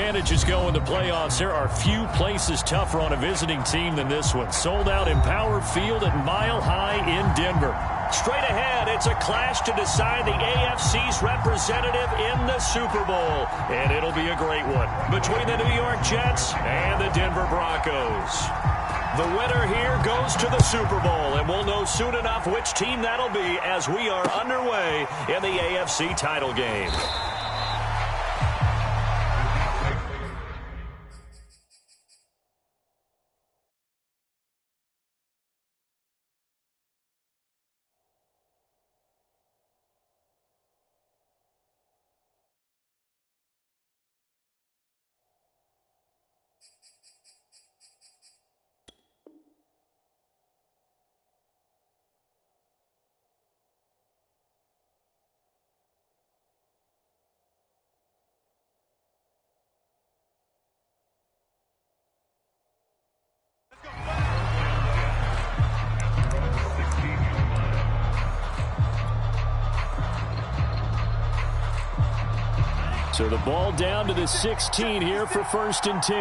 advantages go in the playoffs. There are few places tougher on a visiting team than this one. Sold out Empower Field at Mile High in Denver. Straight ahead, it's a clash to decide the AFC's representative in the Super Bowl. And it'll be a great one between the New York Jets and the Denver Broncos. The winner here goes to the Super Bowl, and we'll know soon enough which team that'll be as we are underway in the AFC title game. So the ball down to the 16 here for 1st and 10.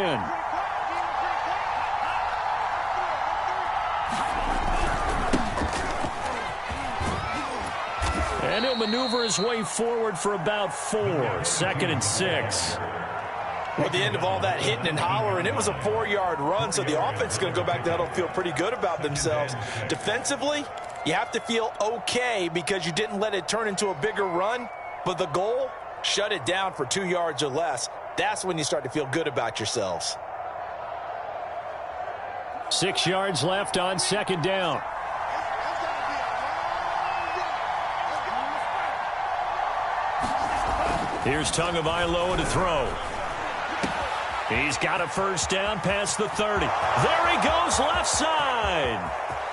And he'll maneuver his way forward for about 4. 2nd and 6. Well, at the end of all that hitting and hollering, it was a 4-yard run, so the offense is going to go back to huddle, feel pretty good about themselves. Defensively, you have to feel okay because you didn't let it turn into a bigger run, but the goal, shut it down for 2 yards or less. That's when you start to feel good about yourselves. 6 yards left on 2nd down. Here's Tagovailoa to throw. He's got a 1st down past the 30. There he goes left side.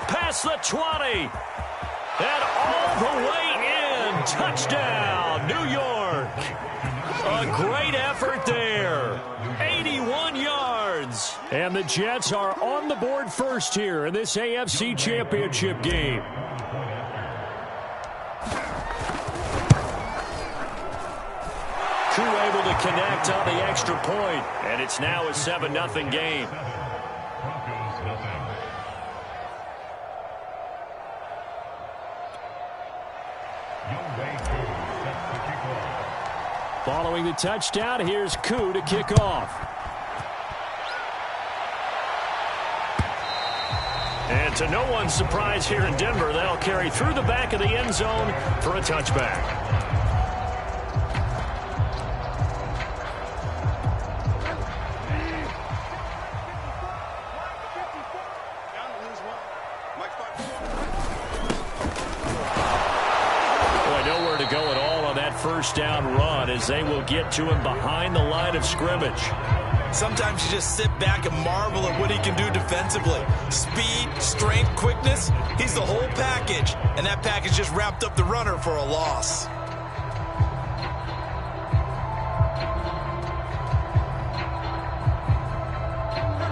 Past the 20. And all the way in. Touchdown, New York. A great effort there. 81 yards. And the Jets are on the board first here in this AFC Championship game. Crew able to connect on the extra point, and it's now a 7-0 game. Following the touchdown, here's Koo to kick off. And to no one's surprise here in Denver, they'll carry through the back of the end zone for a touchback. First down run as they will get to him behind the line of scrimmage. Sometimes you just sit back and marvel at what he can do defensively. Speed, strength, quickness, he's the whole package. And that package just wrapped up the runner for a loss.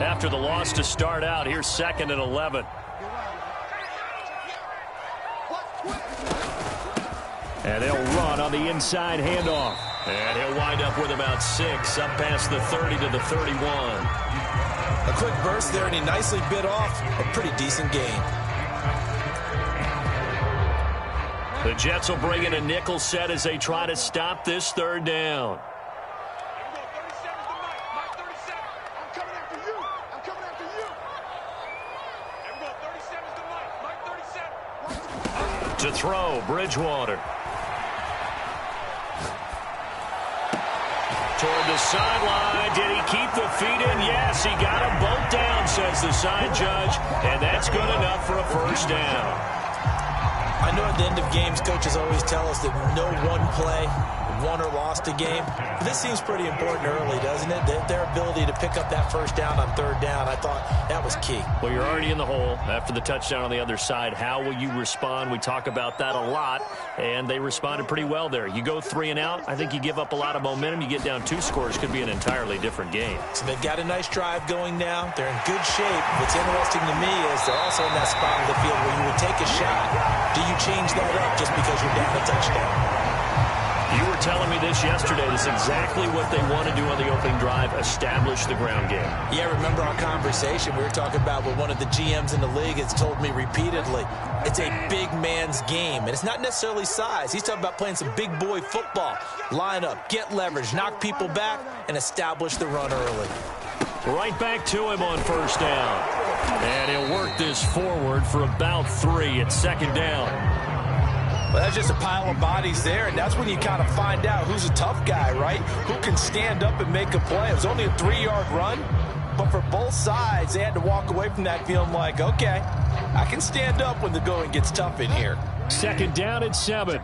After the loss to start out, here's 2nd and 11. And they'll run on the inside handoff. And he'll wind up with about 6, up past the 30 to the 31. A quick burst there, and he nicely bit off a pretty decent gain. The Jets will bring in a nickel set as they try to stop this 3rd down. To throw, Bridgewater. Toward the sideline. Did he keep the feet in? Yes, he got them both down, says the side judge. And that's good enough for a 1st down. I know at the end of games, coaches always tell us that no one play won or lost a game. But this seems pretty important early, doesn't it? Their ability to pick up that 1st down on 3rd down, I thought that was key. Well, you're already in the hole after the touchdown on the other side. How will you respond? We talk about that a lot, and they responded pretty well there. You go 3 and out, I think you give up a lot of momentum. You get down 2 scores, could be an entirely different game. So they've got a nice drive going now. They're in good shape. What's interesting to me is they're also in that spot of the field where you would take a shot. Do you change that up just because you're down a touchdown? You were telling me this yesterday. This is exactly what they want to do on the opening drive, establish the ground game. Yeah, remember our conversation we were talking about what one of the GMs in the league has told me repeatedly. It's a big man's game, and it's not necessarily size. He's talking about playing some big boy football. Line up, get leverage, knock people back, and establish the run early. Right back to him on first down. And he'll work this forward for about 3 at second down. Well, that's just a pile of bodies there, and that's when you kind of find out who's a tough guy, right? Who can stand up and make a play. It was only a 3-yard run, but for both sides, they had to walk away from that feeling like, okay, I can stand up when the going gets tough in here. Second down at 7.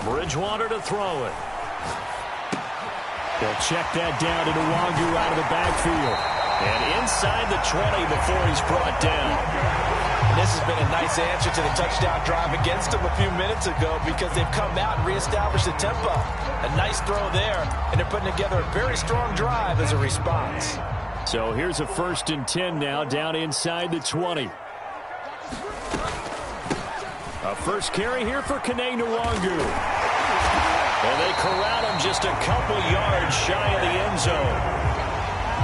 Bridgewater to throw it. They'll check that down to Nwangu out of the backfield. And inside the 20 before he's brought down. And this has been a nice answer to the touchdown drive against them a few minutes ago because they've come out and reestablished the tempo. A nice throw there, and they're putting together a very strong drive as a response. So here's a 1st and 10 now, down inside the 20. A first carry here for Kene Nwangu. And they corral him just a couple yards shy of the end zone.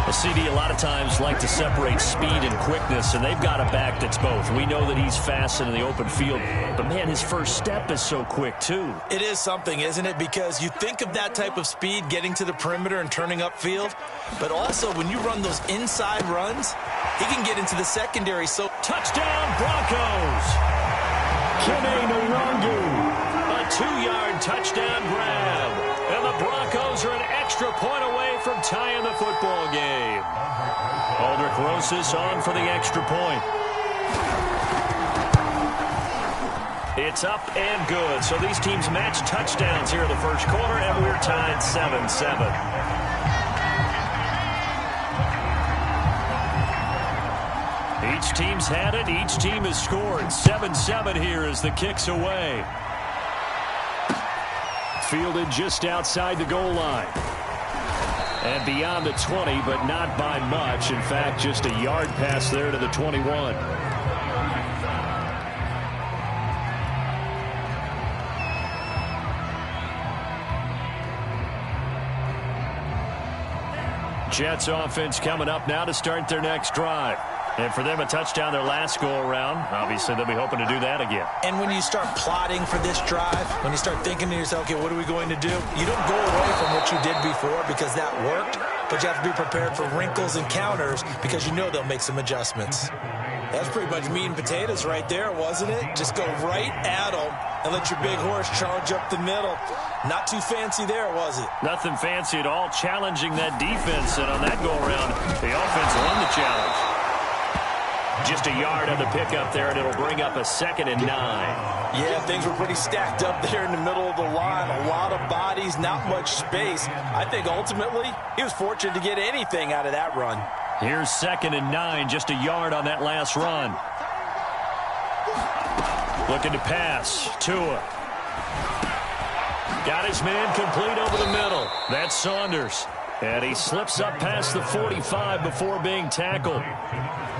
The CD a lot of times like to separate speed and quickness, and they've got a back that's both. We know that he's fast in the open field, but, man, his first step is so quick, too. It is something, isn't it? Because you think of that type of speed getting to the perimeter and turning upfield, but also when you run those inside runs, he can get into the secondary. So touchdown, Broncos! Kene Nwangu, a 2-yard touchdown grab. And the Broncos are an extra point away from tying the football game. Aldrick Rosas on for the extra point. It's up and good. So these teams match touchdowns here in the first quarter, and we're tied 7-7. Each team's had it. Each team has scored. 7-7 here as the kick's away. Fielded just outside the goal line. And beyond the 20, but not by much. In fact, just a yard pass there to the 21. Jets offense coming up now to start their next drive. And for them, a touchdown their last go-around. Obviously, they'll be hoping to do that again. And when you start plotting for this drive, when you start thinking to yourself, okay, what are we going to do? You don't go away from what you did before because that worked, but you have to be prepared for wrinkles and counters because you know they'll make some adjustments. That's pretty much meat and potatoes right there, wasn't it? Just go right at them and let your big horse charge up the middle. Not too fancy there, was it? Nothing fancy at all, challenging that defense. And on that go-around, the offense won the challenge. Just a yard on the pickup there, and it'll bring up a 2nd and 9. Yeah, things were pretty stacked up there in the middle of the line. A lot of bodies, not much space. I think ultimately he was fortunate to get anything out of that run. Here's 2nd and 9, just a yard on that last run. Looking to pass. Tua. Got his man complete over the middle. That's Saunders. And he slips up past the 45 before being tackled.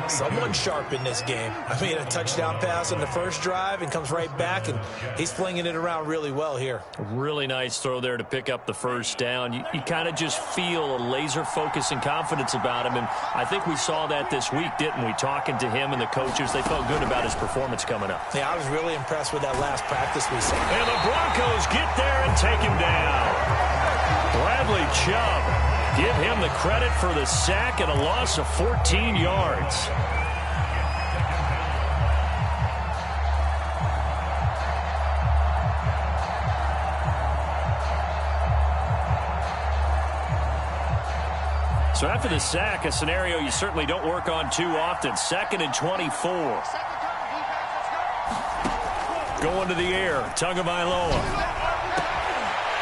Someone sharp in this game. I mean, a touchdown pass on the first drive and comes right back, and he's flinging it around really well here. Really nice throw there to pick up the first down. You kind of just feel a laser focus and confidence about him, and I think we saw that this week, didn't we? Talking to him and the coaches, they felt good about his performance coming up. Yeah, I was really impressed with that last practice we saw. And the Broncos get there and take him down. Bradley Chubb. Give him the credit for the sack and a loss of 14 yards. So after the sack, a scenario you certainly don't work on too often. 2nd and 24. Going to the air, Tagovailoa.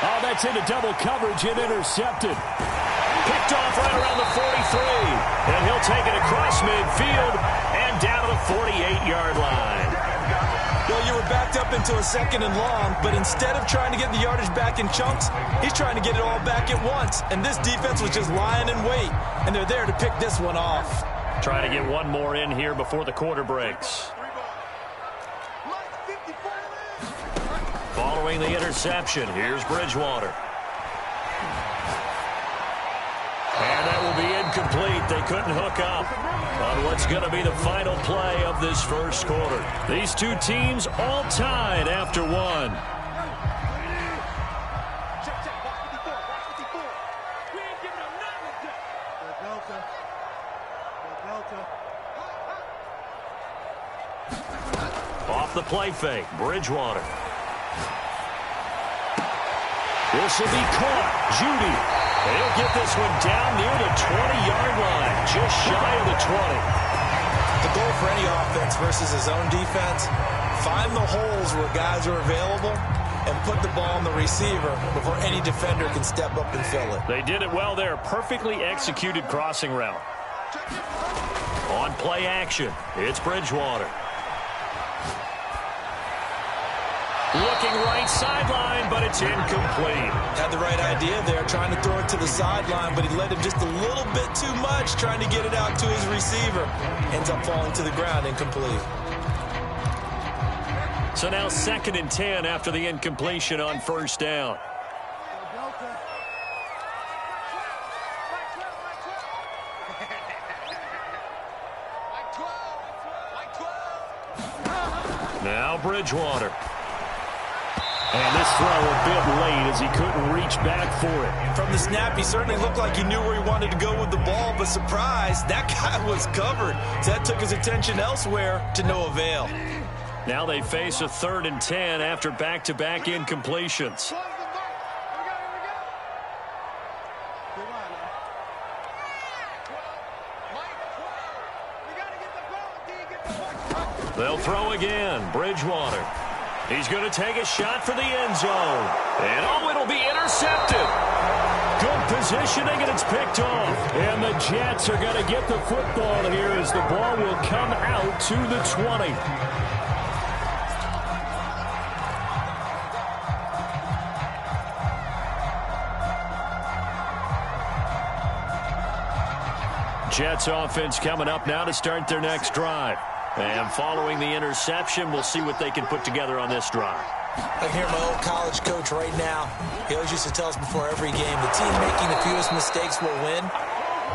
Oh, that's into double coverage and intercepted. Picked off right around the 43. And he'll take it across midfield and down to the 48-yard line. Well, you were backed up into a 2nd and long, but instead of trying to get the yardage back in chunks, he's trying to get it all back at once. And this defense was just lying in wait, and they're there to pick this one off. Trying to get one more in here before the quarter breaks. Following the interception, here's Bridgewater. And that will be incomplete. They couldn't hook up on what's going to be the final play of this first quarter. These two teams all tied after one. Off the play fake, Bridgewater. This will be caught. Judy. They'll get this one down near the 20-yard line, just shy of the 20. The goal for any offense versus his own defense, find the holes where guys are available and put the ball on the receiver before any defender can step up and fill it. They did it well there. Perfectly executed crossing route. On play action, it's Bridgewater. Looking right sideline, but it's incomplete. Had the right idea there, trying to throw it to the sideline, but he led him just a little bit too much, trying to get it out to his receiver. Ends up falling to the ground, incomplete. So now 2nd and 10 after the incompletion on first down. Now Bridgewater. And this throw a bit late as he couldn't reach back for it. From the snap, he certainly looked like he knew where he wanted to go with the ball, but surprise, that guy was covered. So that took his attention elsewhere to no avail. Now they face a 3rd and 10 after back-to-back incompletions. They'll throw again. Bridgewater. He's going to take a shot for the end zone. And, oh, it'll be intercepted. Good positioning, and it's picked off. And the Jets are going to get the football here as the ball will come out to the 20. Jets offense coming up now to start their next drive. And following the interception, we'll see what they can put together on this drive. I hear my old college coach right now. He always used to tell us before every game, the team making the fewest mistakes will win.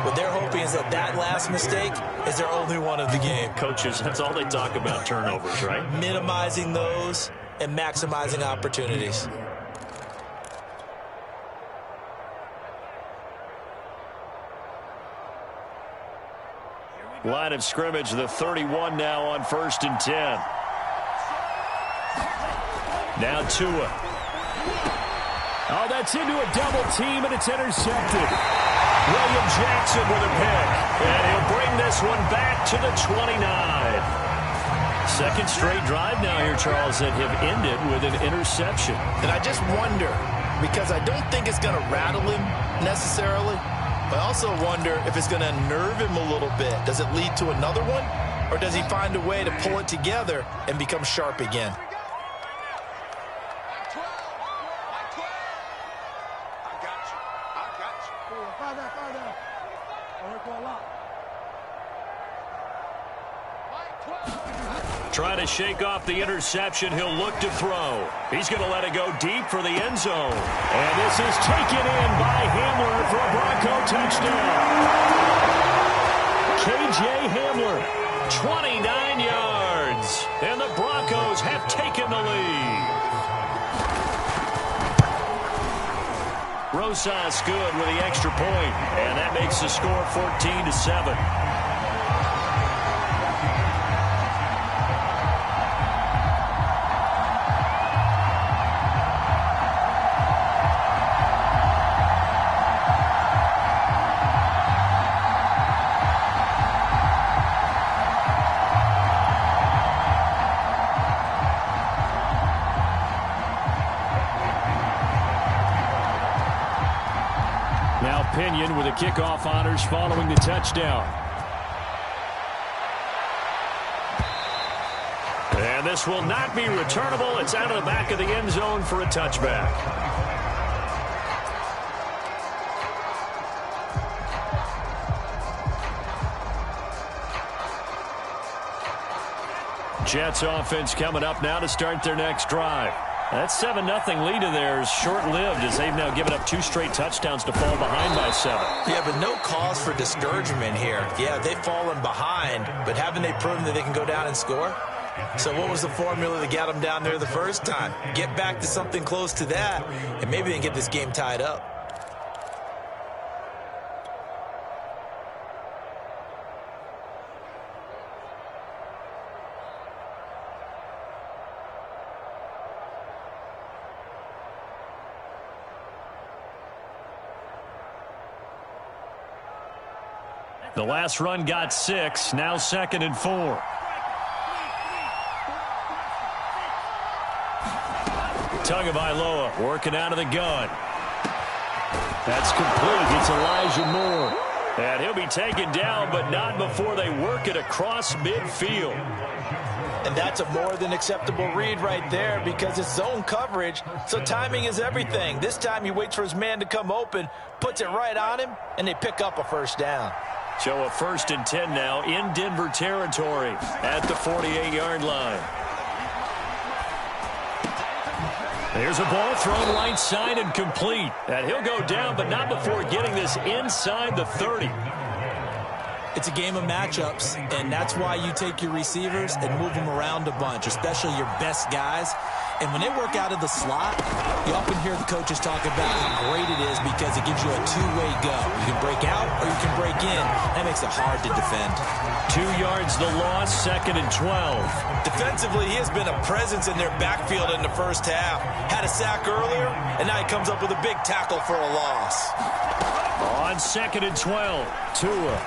What they're hoping is that that last mistake is their only one of the game. Coaches, that's all they talk about, turnovers, right? Minimizing those and maximizing opportunities. Line of scrimmage, the 31 now on 1st and 10. Now Tua. Oh, that's into a double team, and it's intercepted. William Jackson with a pick. And he'll bring this one back to the 29. 2nd straight drive now here, Charles, that have ended with an interception. And I just wonder, because I don't think it's going to rattle him necessarily, I also wonder if it's going to unnerve him a little bit. Does it lead to another one? Or does he find a way to pull it together and become sharp again? Trying to shake off the interception. He'll look to throw. He's going to let it go deep for the end zone. And this is taken in by Hamler for a Bronco touchdown. K.J. Hamler, 29 yards. And the Broncos have taken the lead. Rosas good with the extra point. And that makes the score 14-7. Pinion with the kickoff honors following the touchdown. And this will not be returnable. It's out of the back of the end zone for a touchback. Jets offense coming up now to start their next drive. That 7-0 lead of theirs short-lived as they've now given up 2 straight touchdowns to fall behind by 7. Yeah, but no cause for discouragement here. Yeah, they've fallen behind, but haven't they proven that they can go down and score? So what was the formula that got them down there the first time? Get back to something close to that, and maybe they can get this game tied up. The last run got 6, now 2nd and 4. Tagovailoa working out of the gun. That's complete. It's Elijah Moore. And he'll be taken down, but not before they work it across midfield. And that's a more than acceptable read right there because it's zone coverage, so timing is everything. This time he waits for his man to come open, puts it right on him, and they pick up a first down. So a 1st and 10 now in Denver territory at the 48-yard line. There's a ball thrown right side and complete. And he'll go down, but not before getting this inside the 30. It's a game of matchups, and that's why you take your receivers and move them around a bunch, especially your best guys. And when they work out of the slot, you often hear the coaches talk about how great it is because it gives you a two-way go. You can break out or you can break in. That makes it hard to defend. 2 yards the loss, 2nd and 12. Defensively, he has been a presence in their backfield in the first half. Had a sack earlier, and now he comes up with a big tackle for a loss. On 2nd and 12, Tua.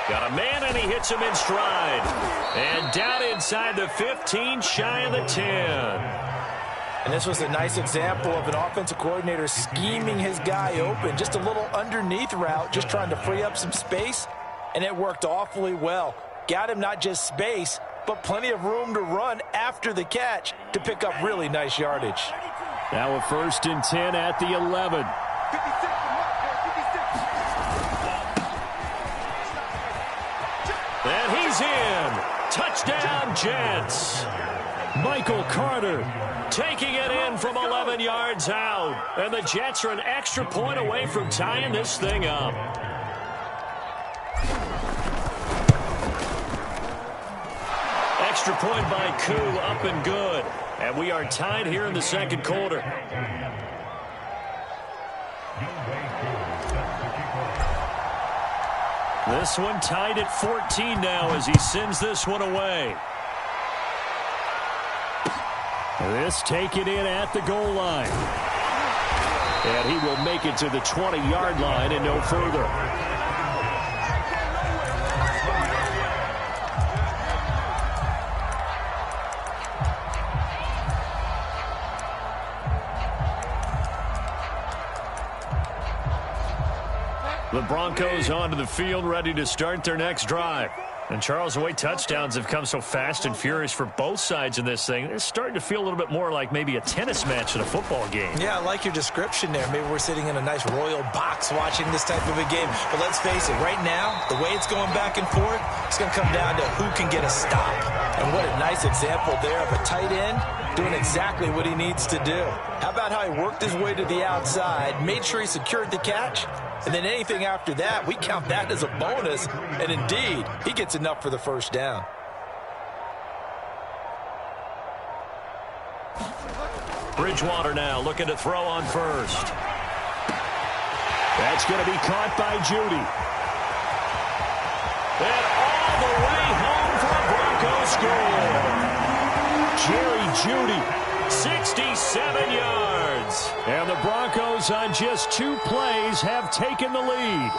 Got a man, and he hits him in stride. And down inside the 15, shy of the 10. And this was a nice example of an offensive coordinator scheming his guy open. Just a little underneath route, just trying to free up some space. And it worked awfully well. Got him not just space, but plenty of room to run after the catch to pick up really nice yardage. Now a 1st and 10 at the 11. And he's in. Touchdown, Jets. Michael Carter taking it in from 11 yards out. And the Jets are an extra point away from tying this thing up. Extra point by Koo, up and good. And we are tied here in the second quarter. This one tied at 14 now as he sends this one away. This taken in at the goal line. And he will make it to the 20-yard line and no further. The Broncos onto the field, ready to start their next drive. And, Charles, the way touchdowns have come so fast and furious for both sides in this thing, it's starting to feel a little bit more like maybe a tennis match in a football game. Yeah, I like your description there. Maybe we're sitting in a nice royal box watching this type of a game. But let's face it, right now, the way it's going back and forth, it's going to come down to who can get a stop. And what a nice example there of a tight end doing exactly what he needs to do. How about how he worked his way to the outside, made sure he secured the catch, and then anything after that, we count that as a bonus. And indeed, he gets enough for the first down. Bridgewater now looking to throw on first. That's going to be caught by Jeudy. And all the way home for a Bronco score. Jerry Jeudy, 67 yards. And the Broncos on just 2 plays have taken the lead.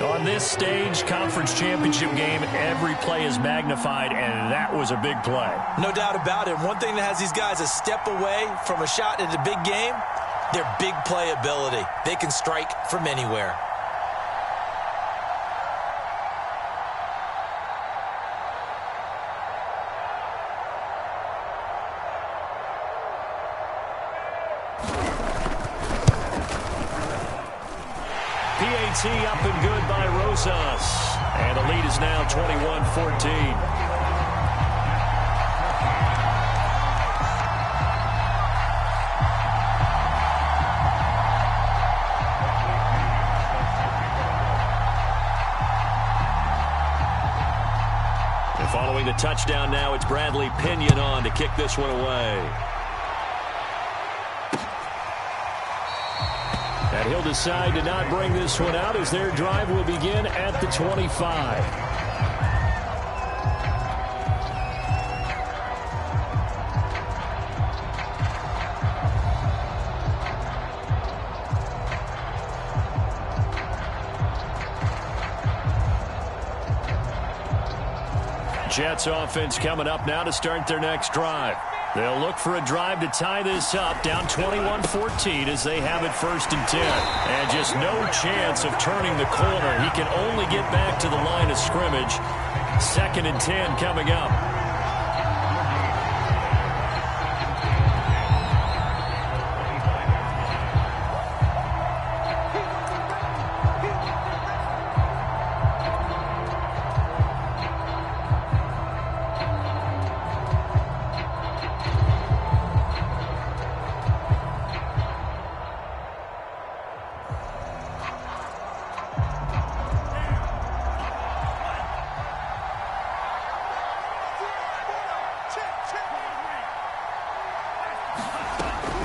On this stage, conference championship game, every play is magnified, and that was a big play. No doubt about it. One thing that has these guys a step away from a shot at a big game, their big play ability. They can strike from anywhere. PAT up and good by Rosas. And the lead is now 21-14. Following the touchdown now, it's Bradley Pinion on to kick this one away. And he'll decide to not bring this one out as their drive will begin at the 25. Jets offense coming up now to start their next drive. They'll look for a drive to tie this up, down 21-14 as they have it 1st and 10. And just no chance of turning the corner. He can only get back to the line of scrimmage. 2nd and 10 coming up.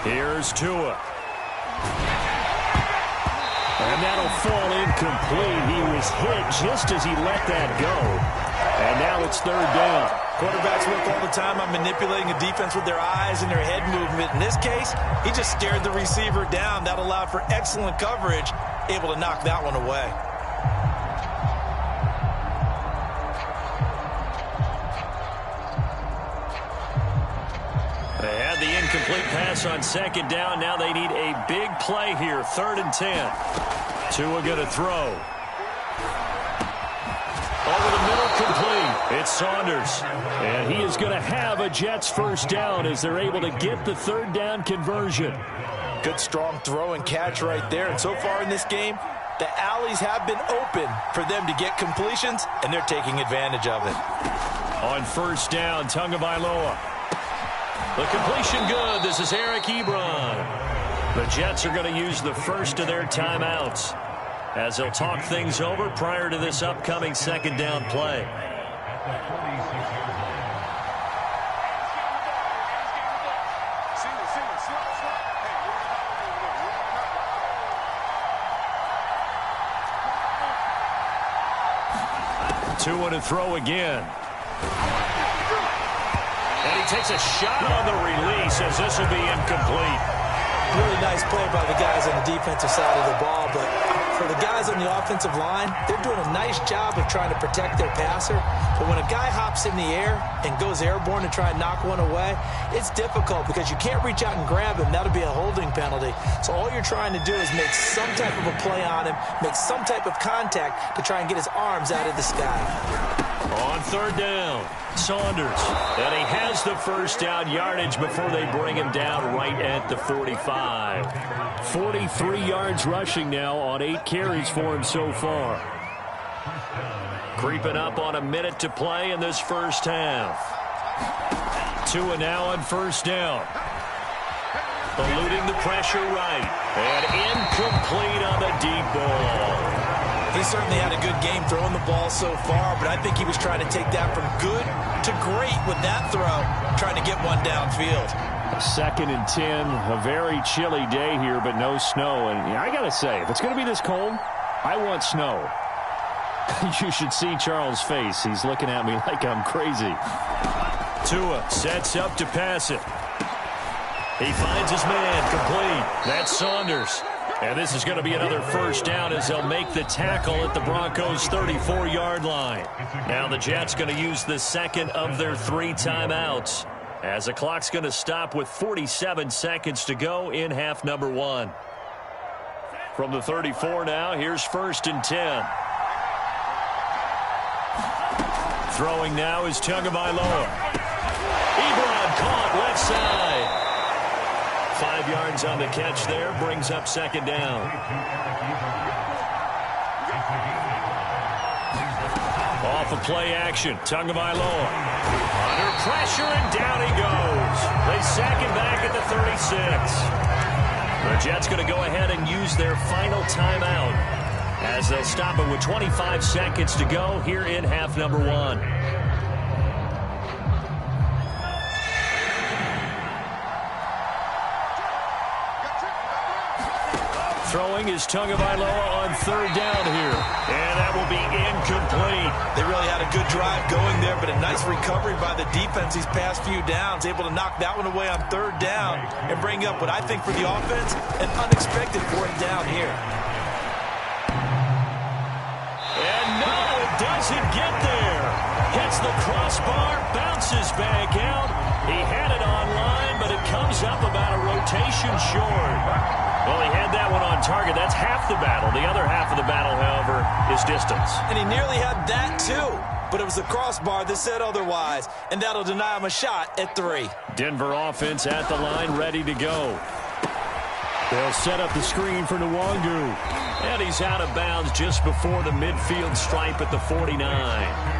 Here's Tua. And that'll fall incomplete. He was hit just as he let that go. And now it's 3rd down. Quarterbacks work all the time on manipulating a defense with their eyes and their head movement. In this case, he just stared the receiver down. That allowed for excellent coverage, able to knock that one away. They had the incomplete pass on 2nd down. Now they need a big play here. 3rd and 10. Tua going to throw. Over the middle, complete. It's Saunders. And he is going to have a Jets 1st down as they're able to get the 3rd down conversion. Good, strong throw and catch right there. And so far in this game, the alleys have been open for them to get completions, and they're taking advantage of it. On 1st down, Tagovailoa. The completion good. This is Eric Ebron. The Jets are going to use the first of their timeouts as they'll talk things over prior to this upcoming 2nd down play. Tua to throw again. And he takes a shot on the release as this will be incomplete. Really nice play by the guys on the defensive side of the ball, but for the guys on the offensive line, they're doing a nice job of trying to protect their passer. But when a guy hops in the air and goes airborne to try and knock one away, it's difficult because you can't reach out and grab him. That'll be a holding penalty. So all you're trying to do is make some type of a play on him, make some type of contact to try and get his arms out of the sky. On 3rd down, Saunders. And he has the 1st down yardage before they bring him down right at the 45. 43 yards rushing now on 8 carries for him so far. Creeping up on a minute to play in this 1st half. Tua now on 1st down. Eluding the pressure right. And incomplete on the deep ball. He certainly had a good game throwing the ball so far, but I think he was trying to take that from good to great with that throw, trying to get one downfield. 2nd and 10, a very chilly day here, but no snow. And I got to say, if it's going to be this cold, I want snow. You should see Charles' face. He's looking at me like I'm crazy. Tua sets up to pass it. He finds his man, complete. That's Saunders. And this is going to be another 1st down as they'll make the tackle at the Broncos' 34-yard line. Now the Jets going to use the 2nd of their 3 timeouts as the clock's going to stop with 47 seconds to go in half number 1. From the 34 now, here's 1st and 10. Throwing now is Tagovailoa. Ebron caught left side. 5 yards on the catch there, brings up 2nd down. Off of play action, Tagovailoa. Under pressure, and down he goes. They sack him back at the 36. The Jets going to go ahead and use their final timeout as they'll stop it with 25 seconds to go here in half number one. Throwing is Tagovailoa on third down here. And that will be incomplete. They really had a good drive going there, but a nice recovery by the defense these past few downs. Able to knock that one away on third down and bring up what I think for the offense, an unexpected fourth down here. And no, it doesn't get there. Hits the crossbar, bounces back out. He had it online, but it comes up about a rotation short. Well, he had that one on target. That's half the battle. The other half of the battle, however, is distance. And he nearly had that, too. But it was the crossbar that said otherwise. And that'll deny him a shot at 3. Denver offense at the line, ready to go. They'll set up the screen for Nwangu. And he's out of bounds just before the midfield stripe at the 49.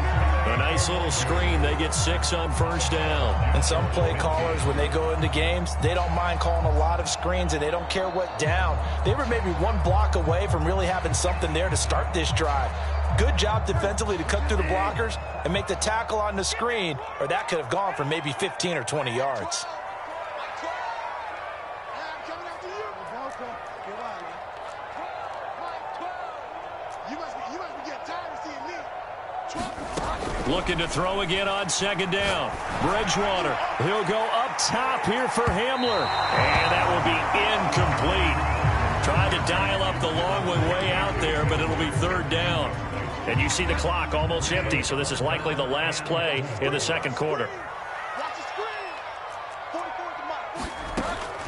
A nice little screen. They get 6 on first down. And some play callers, when they go into games, they don't mind calling a lot of screens, and they don't care what down. They were maybe one block away from really having something there to start this drive. Good job defensively to cut through the blockers and make the tackle on the screen, or that could have gone for maybe 15 or 20 yards. Looking to throw again on second down. Bridgewater. He'll go up top here for Hamler. And that will be incomplete. Tried to dial up the long one way out there, but it'll be third down. And you see the clock almost empty, so this is likely the last play in the second quarter.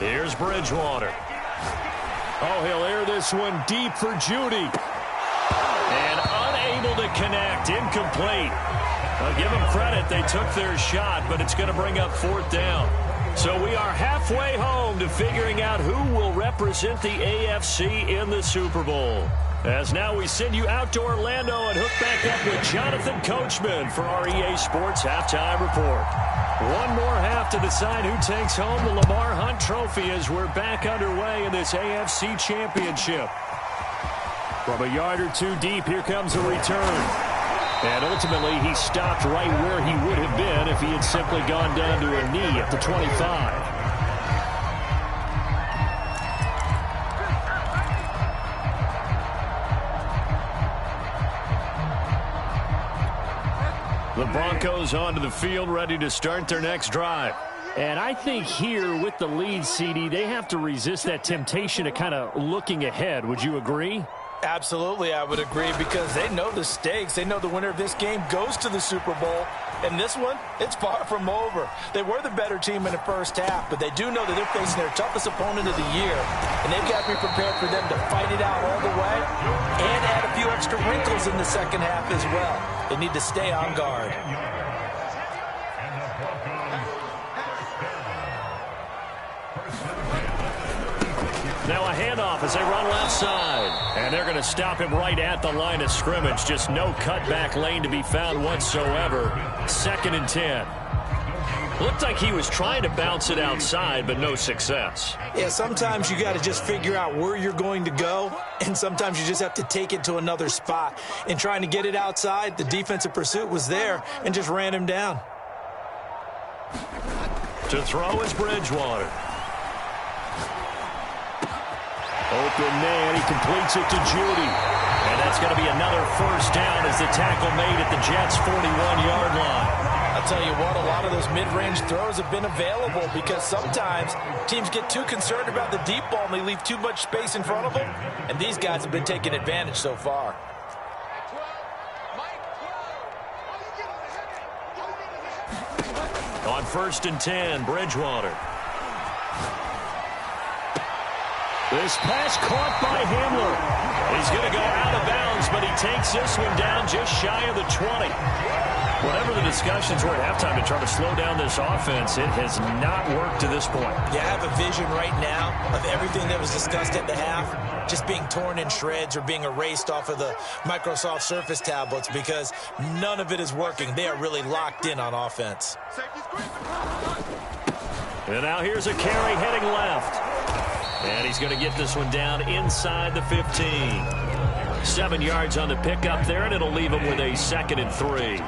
Here's Bridgewater. Oh, he'll air this one deep for Judy. And unable to connect. Incomplete. I'll give them credit. They took their shot, but it's going to bring up fourth down. So we are halfway home to figuring out who will represent the AFC in the Super Bowl. As now we send you out to Orlando and hook back up with Jonathan Coachman for our EA Sports Halftime Report. One more half to decide who takes home the Lamar Hunt Trophy as we're back underway in this AFC Championship. From a yard or two deep, here comes a return. And ultimately, he stopped right where he would have been if he had simply gone down to a knee at the 25. The Broncos onto the field, ready to start their next drive. And I think here with the lead, CD, they have to resist that temptation of kind of looking ahead. Would you agree? Absolutely, I would agree, because they know the stakes. They know the winner of this game goes to the Super Bowl. And this one, it's far from over. They were the better team in the first half, but they do know that they're facing their toughest opponent of the year. And they've got to be prepared for them to fight it out all the way and add a few extra wrinkles in the second half as well. They need to stay on guard. Now a handoff as they run left side. And they're going to stop him right at the line of scrimmage. Just no cutback lane to be found whatsoever. 2nd and 10. Looked like he was trying to bounce it outside, but no success. Yeah, sometimes you got to just figure out where you're going to go, and sometimes you just have to take it to another spot. In trying to get it outside, the defensive pursuit was there and just ran him down. To throw is Bridgewater. Open man, he completes it to Judy. And that's going to be another first down as the tackle made at the Jets' 41-yard line. I'll tell you what, a lot of those mid-range throws have been available because sometimes teams get too concerned about the deep ball and they leave too much space in front of them. And these guys have been taking advantage so far. On 1st and 10, Bridgewater. This pass caught by Hamler. He's going to go out of bounds, but he takes this one down just shy of the 20. Whatever the discussions were at halftime to try to slow down this offense, it has not worked to this point. Yeah, I have a vision right now of everything that was discussed at the half just being torn in shreds or being erased off of the Microsoft Surface tablets because none of it is working. They are really locked in on offense. And now here's a carry heading left. And he's going to get this one down inside the 15. 7 yards on the pickup there, and it'll leave him with a 2nd and 3.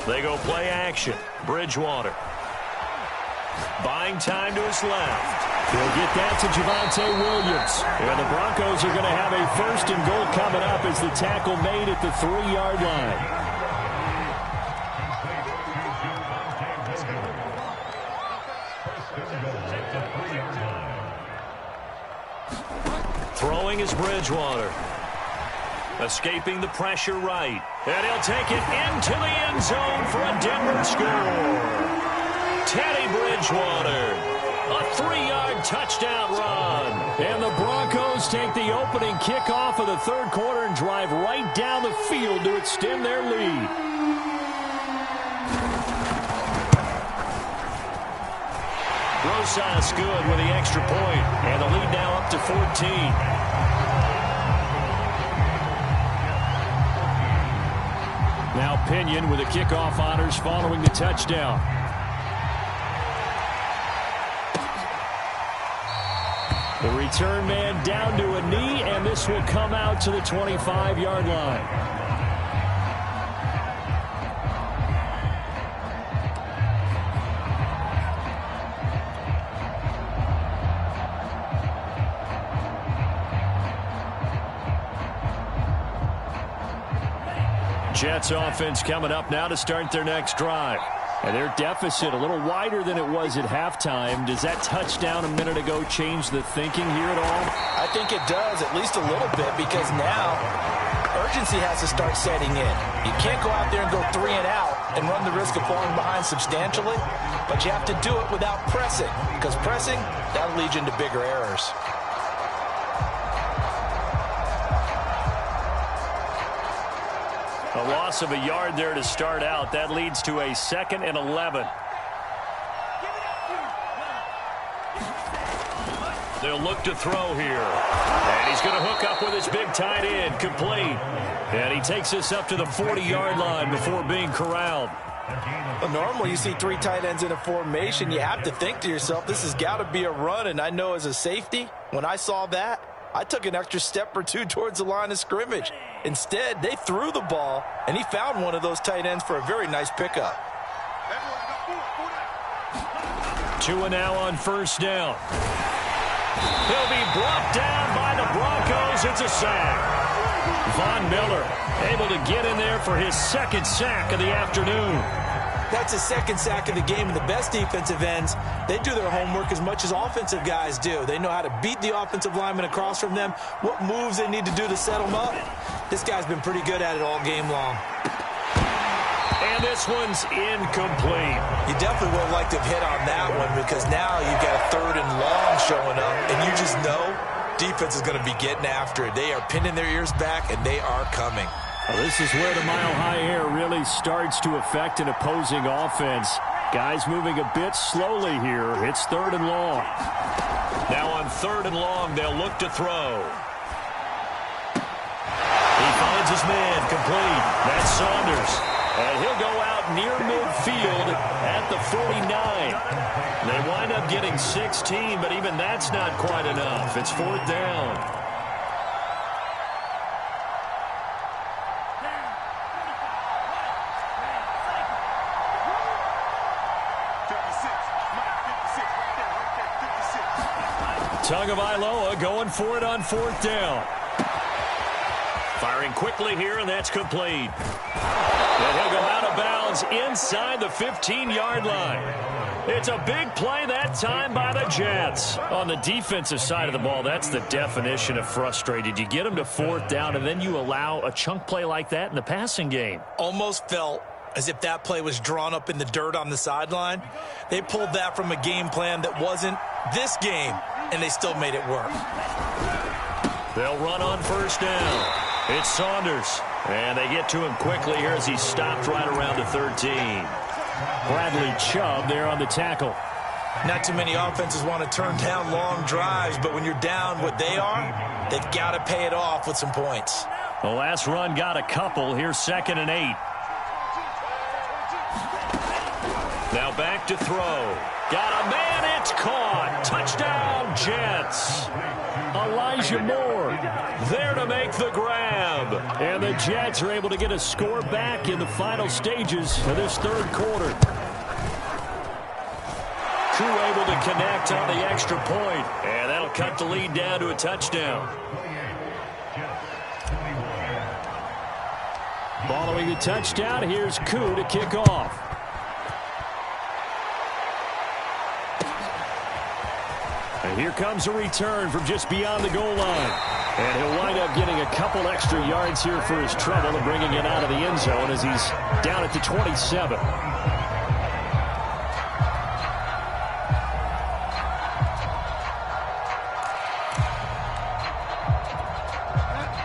They go play action. Bridgewater. Buying time to his left. He'll get that to Javonte Williams. And the Broncos are going to have a 1st and goal coming up as the tackle made at the 3-yard line. Throwing is Bridgewater. Escaping the pressure right. And he'll take it into the end zone for a Denver score. Teddy Bridgewater. A 3-yard touchdown run. And the Broncos take the opening kickoff of the 3rd quarter and drive right down the field to extend their lead. Rosas good with the extra point. And the lead now up to 14. Now Pinion with the kickoff honors following the touchdown. The return man down to a knee, and this will come out to the 25-yard line. Jets offense coming up now to start their next drive. And their deficit a little wider than it was at halftime. Does that touchdown a minute ago change the thinking here at all? I think it does, at least a little bit, because now urgency has to start setting in. You can't go out there and go 3 and out and run the risk of falling behind substantially, but you have to do it without pressing, because pressing, that'll lead you into bigger errors. A loss of a yard there to start out. That leads to a 2nd and 11. They'll look to throw here. And he's going to hook up with his big tight end. Complete. And he takes this up to the 40-yard line before being corralled. Well, normally you see 3 tight ends in a formation. You have to think to yourself, this has got to be a run. And I know as a safety, when I saw that, I took an extra step or 2 towards the line of scrimmage. Instead, they threw the ball, and he found one of those tight ends for a very nice pickup. 2 now on 1st down. He'll be brought down by the Broncos. It's a sack. Von Miller able to get in there for his 2nd sack of the afternoon. That's his 2nd sack of the game, and the best defensive ends, they do their homework as much as offensive guys do. They know how to beat the offensive lineman across from them, what moves they need to do to set them up. This guy's been pretty good at it all game long. And this one's incomplete. You definitely would have liked to have hit on that one because now you've got a 3rd and long showing up, and you just know defense is going to be getting after it. They are pinning their ears back, and they are coming. Well, this is where the mile-high air really starts to affect an opposing offense. Guys moving a bit slowly here. It's 3rd and long. Now on 3rd and long, they'll look to throw. He finds his man complete. That's Saunders. And he'll go out near midfield at the 49. They wind up getting 16, but even that's not quite enough. It's 4th down. Tagovailoa going for it on 4th down. Firing quickly here, and that's complete. And he'll go out of bounds ball's inside the 15-yard line. It's a big play that time by the Jets. On the defensive side of the ball, that's the definition of frustrated. You get them to 4th down, and then you allow a chunk play like that in the passing game. Almost felt as if that play was drawn up in the dirt on the sideline. They pulled that from a game plan that wasn't this game, and they still made it work. They'll run on 1st down. It's Saunders, and they get to him quickly here as he's stopped right around the 13. Bradley Chubb there on the tackle. Not too many offenses want to turn down long drives, but when you're down what they are, they've got to pay it off with some points. The last run got a couple. Here's 2nd and 8. Now back to throw. Got a man, it's caught. Touchdown, Jets. Elijah Moore there to make the grab. And the Jets are able to get a score back in the final stages of this 3rd quarter. Crew able to connect on the extra point. And that'll cut the lead down to a touchdown. Following the touchdown, here's Koo to kick off. And here comes a return from just beyond the goal line. And he'll wind up getting a couple extra yards here for his trouble and bringing it out of the end zone as he's down at the 27.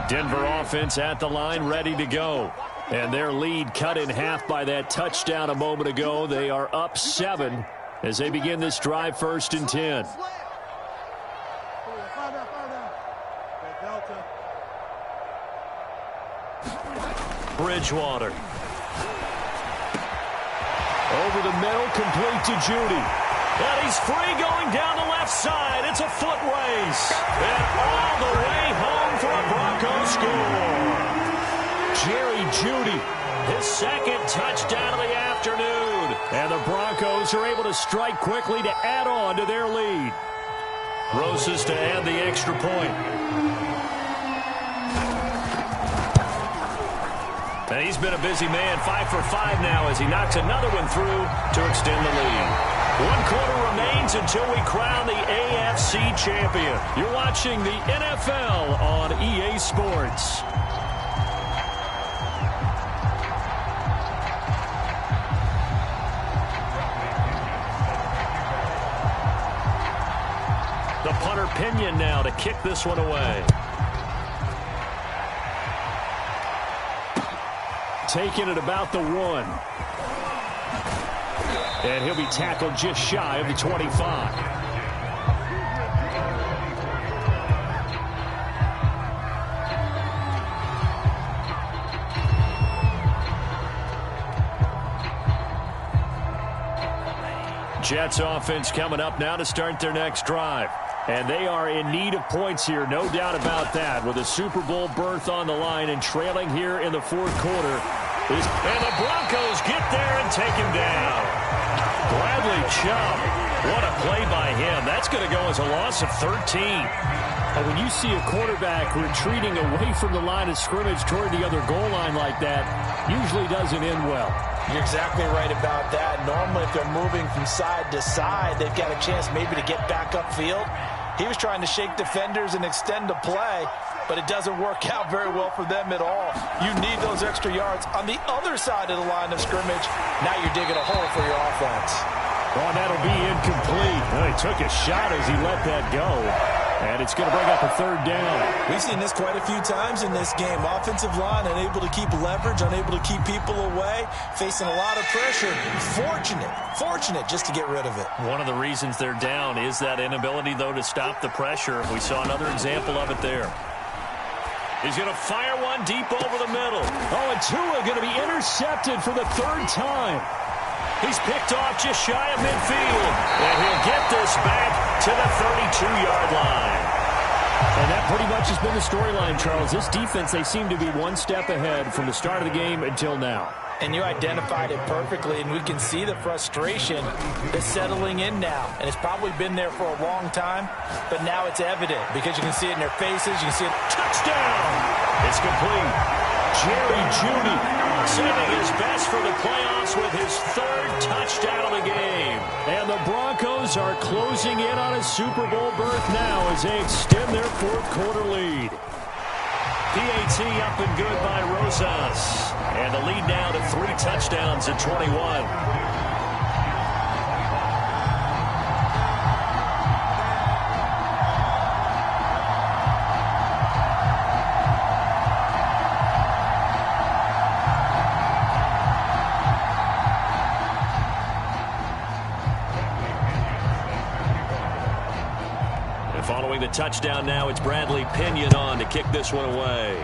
Denver offense at the line, ready to go. And their lead cut in half by that touchdown a moment ago. They are up 7 as they begin this drive, 1st and 10. Bridgewater. Over the middle, complete to Judy. And he's free going down the left side. It's a foot race. And all the way home for a Broncos score. Jerry Judy, his 2nd touchdown of the afternoon. And the Broncos are able to strike quickly to add on to their lead. Rosas to add the extra point. And he's been a busy man, 5 for 5 now as he knocks another one through to extend the lead. 1 quarter remains until we crown the AFC champion. You're watching the NFL on EA Sports. The punter Pinion now to kick this one away. Taking it about the 1. And he'll be tackled just shy of the 25. Jets offense coming up now to start their next drive. And they are in need of points here, no doubt about that, with a Super Bowl berth on the line and trailing here in the 4th quarter. And the Broncos get there and take him down. Bradley Chubb, what a play by him. That's going to go as a loss of 13. And when you see a quarterback retreating away from the line of scrimmage toward the other goal line like that, usually doesn't end well. You're exactly right about that. Normally, if they're moving from side to side, they've got a chance maybe to get back upfield. He was trying to shake defenders and extend the play, but it doesn't work out very well for them at all. You need those extra yards on the other side of the line of scrimmage. Now you're digging a hole for your offense. Oh, and that'll be incomplete. Well, he took a shot as he let that go. And it's going to bring up a 3rd down. We've seen this quite a few times in this game. Offensive line unable to keep leverage, unable to keep people away, facing a lot of pressure. Fortunate just to get rid of it. One of the reasons they're down is that inability, though, to stop the pressure. We saw another example of it there. He's going to fire one deep over the middle. Oh, and Tua going to be intercepted for the 3rd time. He's picked off just shy of midfield. And he'll get this back to the 32-yard line. And that pretty much has been the storyline, Charles. This defense, they seem to be one step ahead from the start of the game until now. And you identified it perfectly, and we can see the frustration that's settling in now. And it's probably been there for a long time, but now it's evident because you can see it in their faces. You can see it. Touchdown! It's complete. Jerry Jeudy saving his best for the playoffs with his third touchdown of the game. And the Broncos are closing in on a Super Bowl berth now as they extend their fourth quarter lead. PAT up and good by Rosas. And the lead now to 3 touchdowns at 21. Following the touchdown now, it's Bradley Pinion on to kick this one away.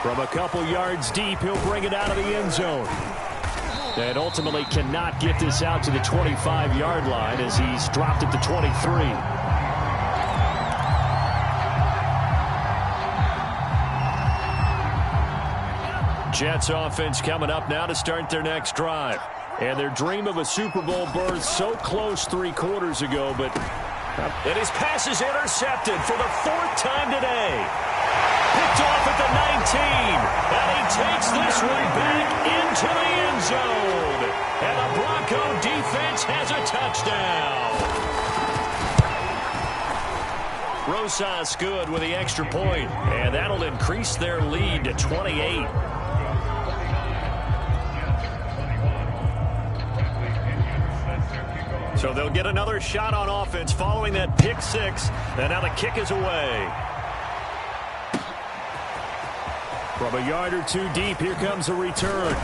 From a couple yards deep, he'll bring it out of the end zone. And ultimately cannot get this out to the 25-yard line as he's dropped it to 23. Jets offense coming up now to start their next drive. And their dream of a Super Bowl berth so close 3 quarters ago, but and his pass is intercepted for the 4th time today. Picked off at the 19, and he takes this one back into the end zone. And the Bronco defense has a touchdown. Rosas good with the extra point, and that'll increase their lead to 28. So they'll get another shot on offense following that pick 6. And now the kick is away. From a yard or 2 deep, here comes a return.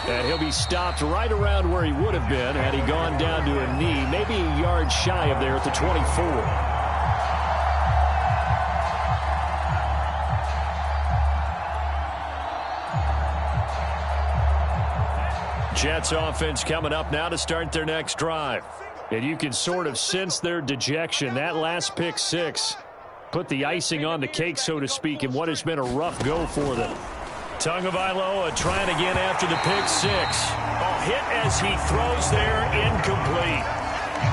And he'll be stopped right around where he would have been had he gone down to a knee, maybe a yard shy of there at the 24. Jets offense coming up now to start their next drive. And you can sort of sense their dejection. That last pick 6 put the icing on the cake, so to speak, in what has been a rough go for them. Tagovailoa trying again after the pick 6. A hit as he throws there, incomplete.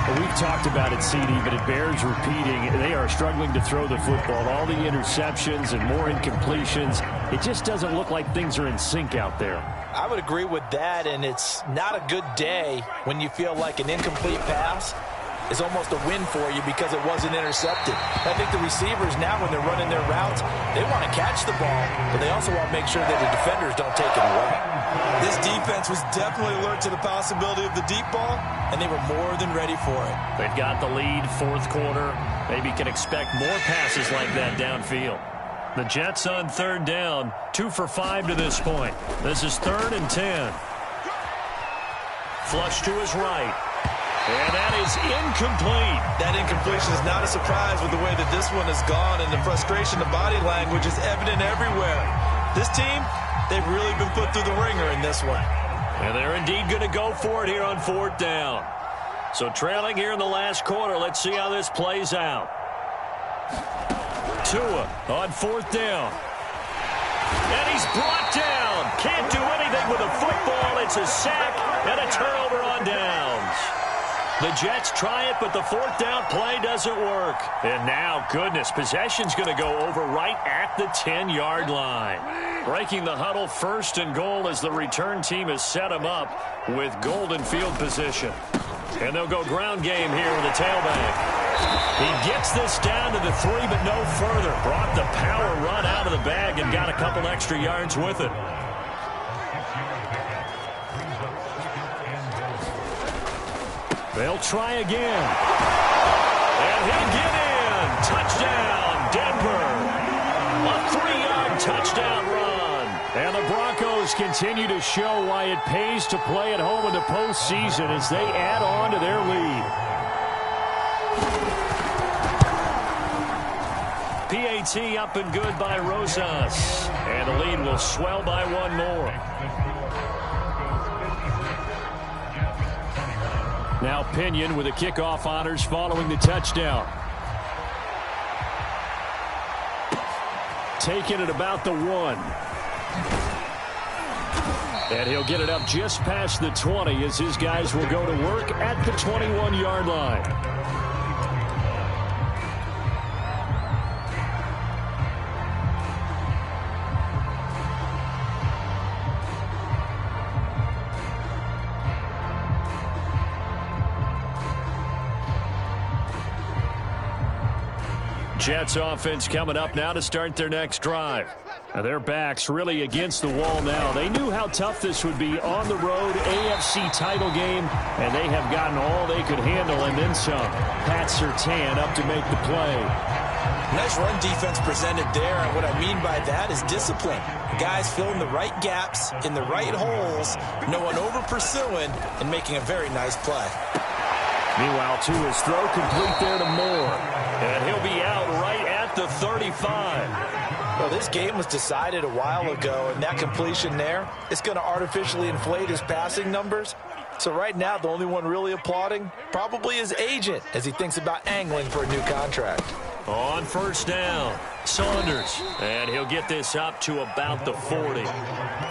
Well, we've talked about it, CD, but it bears repeating. They are struggling to throw the football. All the interceptions and more incompletions. It just doesn't look like things are in sync out there. I would agree with that, and it's not a good day when you feel like an incomplete pass is almost a win for you because it wasn't intercepted. I think the receivers now, when they're running their routes, they want to catch the ball, but they also want to make sure that the defenders don't take it away. This defense was definitely alert to the possibility of the deep ball, and they were more than ready for it. They've got the lead, 4th quarter. Maybe can expect more passes like that downfield. The Jets on 3rd down, 2 for 5 to this point. This is 3rd and 10. Flush to his right. And that is incomplete. That incompletion is not a surprise with the way that this one has gone, and the frustration, the body language is evident everywhere. This team, they've really been put through the ringer in this one. And they're indeed going to go for it here on 4th down. So trailing here in the last quarter, let's see how this plays out. Tua on 4th down. And he's brought down. Can't do anything with a football. It's a sack and a turnover on downs. The Jets try it, but the 4th down play doesn't work. And now, goodness, possession's going to go over right at the 10-yard line. Breaking the huddle, 1st and goal as the return team has set them up with golden field position. And they'll go ground game here with the tailback. He gets this down to the 3, but no further. Brought the power run out of the bag and got a couple extra yards with it. They'll try again. And he'll get in. Touchdown, Denver. A 3-yard touchdown run. And the Broncos continue to show why it pays to play at home in the postseason as they add on to their lead. PAT up and good by Rosas. And the lead will swell by 1 more. Now Pinion with the kickoff honors following the touchdown. Taking it about the 1. And he'll get it up just past the 20 as his guys will go to work at the 21-yard line. Jets offense coming up now to start their next drive. Now their backs really against the wall now. They knew how tough this would be on the road, AFC title game, and they have gotten all they could handle and then some. Pat Surtain up to make the play. Nice run defense presented there, and what I mean by that is discipline. Guys filling the right gaps in the right holes, no one over-pursuing, and making a very nice play. Meanwhile, to his throw, complete there to Moore. And he'll be out right at the 35. Well, this game was decided a while ago, and that completion there is going to artificially inflate his passing numbers. So right now, the only one really applauding probably his agent as he thinks about angling for a new contract. On first down, Saunders. And he'll get this up to about the 40.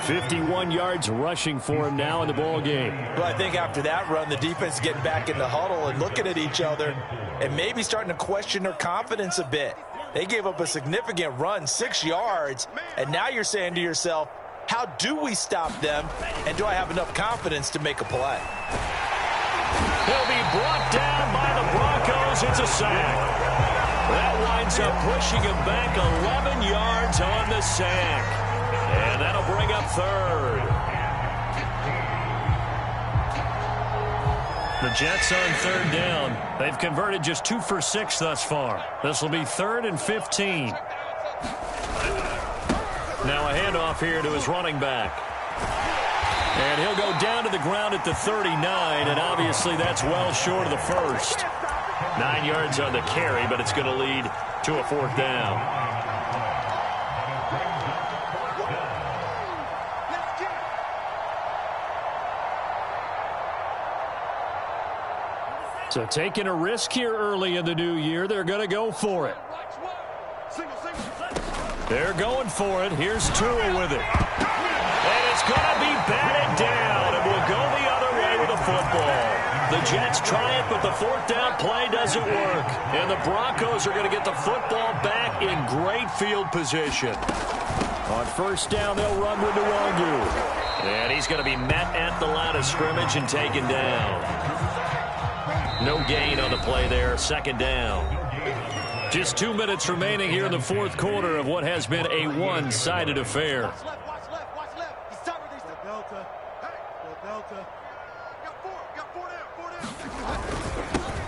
51 yards rushing for him now in the ball game. Well, I think after that run, the defense is getting back in the huddle and looking at each other and maybe starting to question their confidence a bit. They gave up a significant run, 6 yards, and now you're saying to yourself, how do we stop them, and do I have enough confidence to make a play? He'll be brought down by the Broncos. It's a sack. That winds up pushing him back 11 yards on the sack. And that'll bring up third. The Jets on third down. They've converted just 2 for 6 thus far. This will be 3rd and 15. Now a handoff here to his running back. And he'll go down to the ground at the 39, and obviously that's well short of the first. 9 yards on the carry, but it's going to lead to a 4th down. So taking a risk here early in the new year, they're going to go for it. They're going for it. Here's Tua with it. And it's going to be batted down, and will go the other way with the football. The Jets try it, but the 4th down play doesn't work. And the Broncos are going to get the football back in great field position. On first down, they'll run with Nwangu. And he's going to be met at the line of scrimmage and taken down. No gain on the play there, 2nd down. Just 2 minutes remaining here in the 4th quarter of what has been a one-sided affair.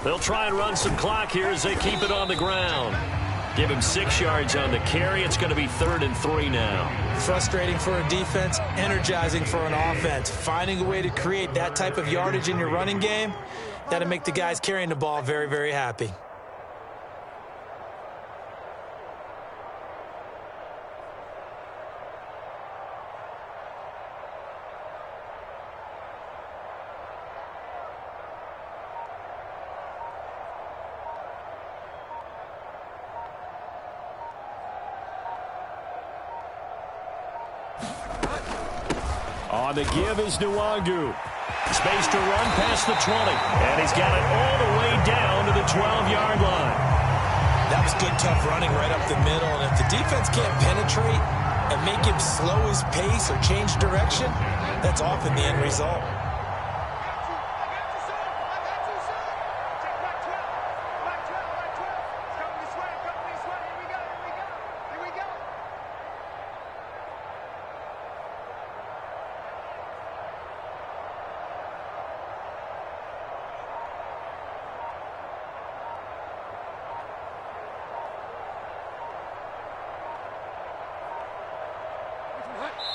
They'll try and run some clock here as they keep it on the ground. Give him 6 yards on the carry. It's going to be 3rd and 3 now. Frustrating for a defense, energizing for an offense. Finding a way to create that type of yardage in your running game, that'll make the guys carrying the ball very, very happy. On the give is Nwangu. Space to run past the 20. And he's got it all the way down to the 12-yard line. That was good, tough running right up the middle. And if the defense can't penetrate and make him slow his pace or change direction, that's often the end result.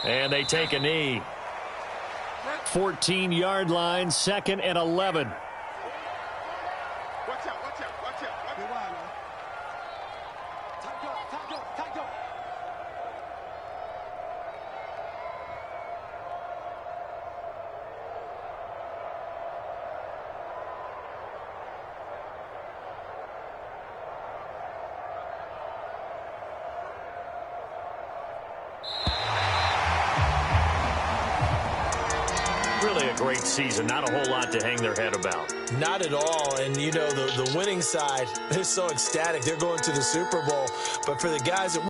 And they take a knee. 14-yard line, 2nd and 11. Watch out, watch out, watch out. Really a great season. Not a whole lot to hang their head about. Not at all. And, you know, the winning side, they're so ecstatic. They're going to the Super Bowl. But for the guys that